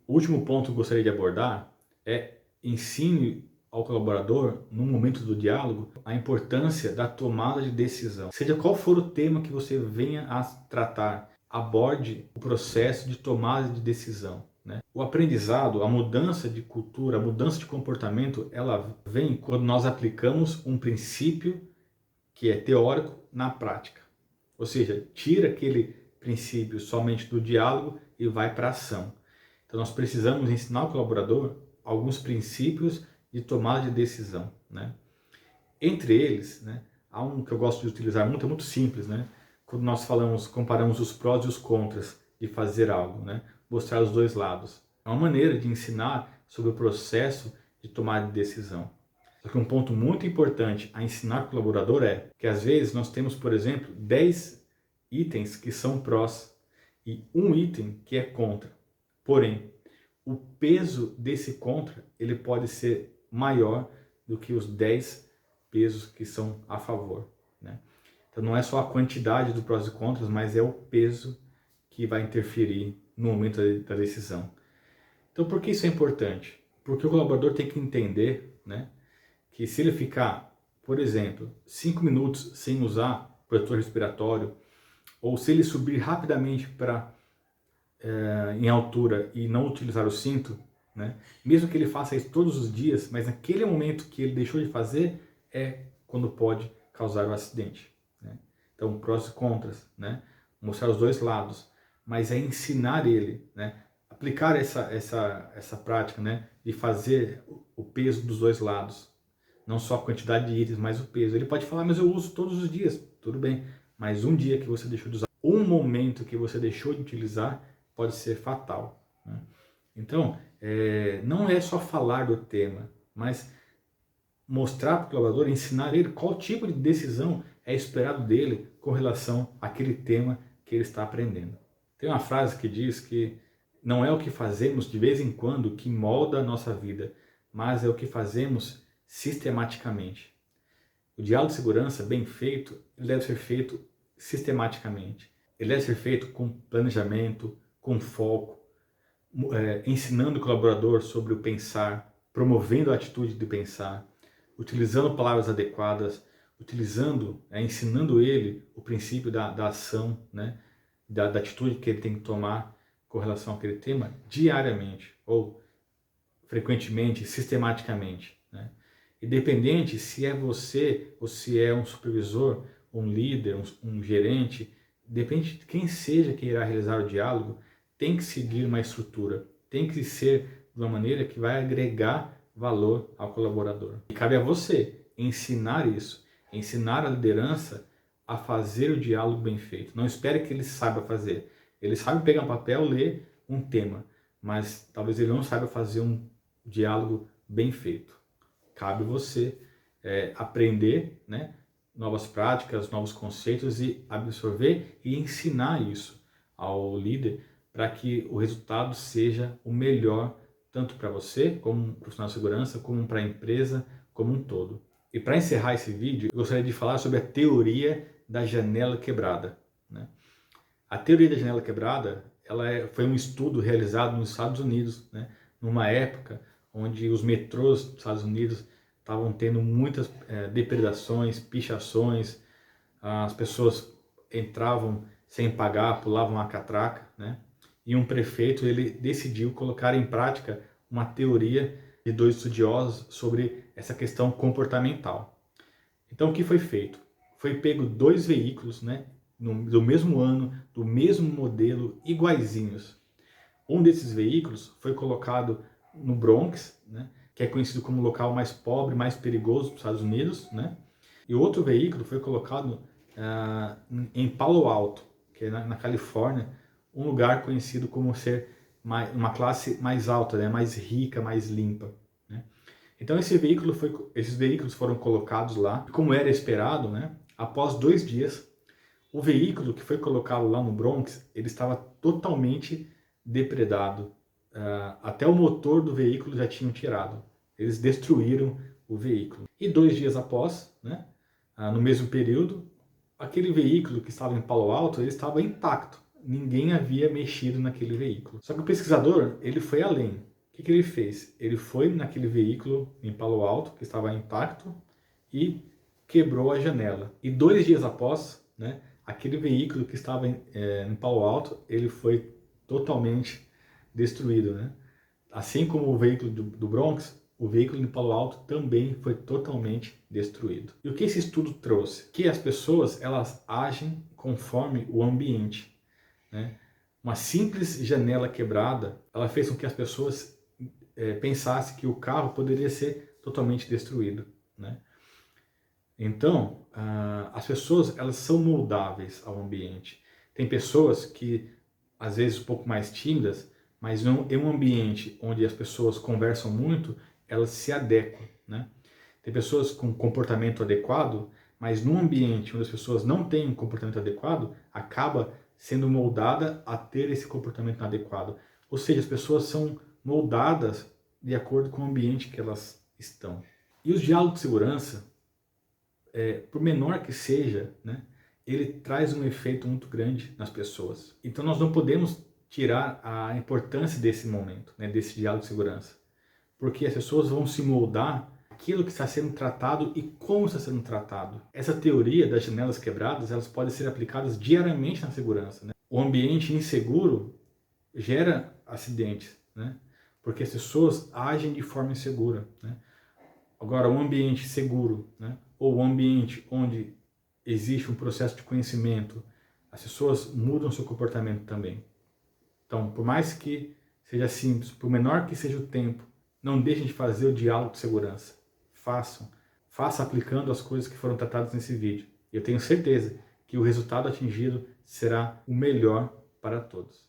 O último ponto que eu gostaria de abordar é ensine ao colaborador, no momento do diálogo, a importância da tomada de decisão. Seja qual for o tema que você venha a tratar, aborde o processo de tomada de decisão. Né? O aprendizado, a mudança de cultura, a mudança de comportamento, ela vem quando nós aplicamos um princípio que é teórico na prática. Ou seja, tira aquele princípio somente do diálogo e vai para a ação. Então nós precisamos ensinar ao colaborador alguns princípios de tomada de decisão. Né? Entre eles, né, há um que eu gosto de utilizar muito, é muito simples, né? Quando nós comparamos os prós e os contras de fazer algo, né? Mostrar os dois lados. É uma maneira de ensinar sobre o processo de tomar de decisão. Só que um ponto muito importante a ensinar o colaborador é que às vezes nós temos, por exemplo, 10 itens que são prós e um item que é contra. Porém, o peso desse contra ele pode ser maior do que os 10 pesos que são a favor. Né? Então não é só a quantidade dos prós e contras, mas é o peso que vai interferir no momento da decisão. Então por que isso é importante? Porque o colaborador tem que entender, né, que se ele ficar, por exemplo, 5 minutos sem usar protetor respiratório, ou se ele subir rapidamente em altura e não utilizar o cinto, né, mesmo que ele faça isso todos os dias, mas naquele momento que ele deixou de fazer é quando pode causar o acidente. Né? Então, prós e contras, né? Mostrar os dois lados, mas é ensinar ele, né? Aplicar essa prática, né? De fazer o peso dos dois lados. Não só a quantidade de itens, mas o peso. Ele pode falar, mas eu uso todos os dias. Tudo bem, mas um dia que você deixou de usar, um momento que você deixou de utilizar, pode ser fatal. Né? Então, não é só falar do tema, mas mostrar para o colaborador, ensinar ele qual tipo de decisão é esperado dele com relação àquele tema que ele está aprendendo. Tem uma frase que diz que não é o que fazemos de vez em quando que molda a nossa vida, mas é o que fazemos sistematicamente. O diálogo de segurança bem feito, ele deve ser feito sistematicamente. Ele deve ser feito com planejamento, com foco, ensinando o colaborador sobre o pensar, promovendo a atitude de pensar, utilizando palavras adequadas, ensinando ele o princípio da ação, né? da atitude que ele tem que tomar com relação àquele tema diariamente, ou frequentemente, sistematicamente. Né? Independente se é você ou se é um supervisor, um líder, um gerente, depende de quem seja que irá realizar o diálogo, tem que seguir uma estrutura, tem que ser de uma maneira que vai agregar valor ao colaborador. E cabe a você ensinar isso, ensinar a liderança a fazer o diálogo bem feito. Não espere que ele saiba fazer. Ele sabe pegar um papel, ler um tema, mas talvez ele não saiba fazer um diálogo bem feito. Cabe você aprender, né, novas práticas, novos conceitos e absorver e ensinar isso ao líder para que o resultado seja o melhor tanto para você, como profissional de segurança, como para a empresa como um todo. E para encerrar esse vídeo, eu gostaria de falar sobre a teoria da janela quebrada. Né? A teoria da janela quebrada foi um estudo realizado nos Estados Unidos, né? Numa época onde os metrôs dos Estados Unidos estavam tendo muitas depredações, pichações, as pessoas entravam sem pagar, pulavam a catraca, né? E um prefeito ele decidiu colocar em prática uma teoria de dois estudiosos sobre essa questão comportamental. Então o que foi feito? Foi pego dois veículos, né, do mesmo ano, do mesmo modelo, iguaizinhos. Um desses veículos foi colocado no Bronx, né, que é conhecido como o local mais pobre, mais perigoso dos Estados Unidos, né? E outro veículo foi colocado em Palo Alto, que é na Califórnia, um lugar conhecido como ser uma classe mais alta, né, mais rica, mais limpa. Né? Então esses veículos foram colocados lá, como era esperado, né? Após 2 dias, o veículo que foi colocado lá no Bronx, ele estava totalmente depredado. Até o motor do veículo já tinham tirado. Eles destruíram o veículo. E 2 dias após, né, no mesmo período, aquele veículo que estava em Palo Alto, ele estava intacto. ninguém havia mexido naquele veículo. Só que o pesquisador, ele foi além. O que ele fez? Ele foi naquele veículo em Palo Alto, que estava intacto, e quebrou a janela. E 2 dias após, né, aquele veículo que estava em Palo Alto, ele foi totalmente destruído, né? Assim como o veículo do Bronx, o veículo de Palo Alto também foi totalmente destruído. E o que esse estudo trouxe? Que as pessoas, elas agem conforme o ambiente, né? Uma simples janela quebrada, ela fez com que as pessoas pensassem que o carro poderia ser totalmente destruído, né? Então, as pessoas, elas são moldáveis ao ambiente. Tem pessoas que, às vezes, um pouco mais tímidas, mas em um ambiente onde as pessoas conversam muito, elas se adequam, né? Tem pessoas com comportamento adequado, mas num ambiente onde as pessoas não têm um comportamento adequado, acaba sendo moldada a ter esse comportamento inadequado. Ou seja, as pessoas são moldadas de acordo com o ambiente que elas estão. E os diálogos de segurança, por menor que seja, né, ele traz um efeito muito grande nas pessoas. Então nós não podemos tirar a importância desse momento, né, desse diálogo de segurança, porque as pessoas vão se moldar aquilo que está sendo tratado e como está sendo tratado. Essa teoria das janelas quebradas, elas podem ser aplicadas diariamente na segurança, né? O ambiente inseguro gera acidentes, né? Porque as pessoas agem de forma insegura, né? Agora, um ambiente seguro, né? Ou um ambiente onde existe um processo de conhecimento, as pessoas mudam seu comportamento também. Então, por mais que seja simples, por menor que seja o tempo, não deixem de fazer o diálogo de segurança. Faça aplicando as coisas que foram tratadas nesse vídeo. E eu tenho certeza que o resultado atingido será o melhor para todos.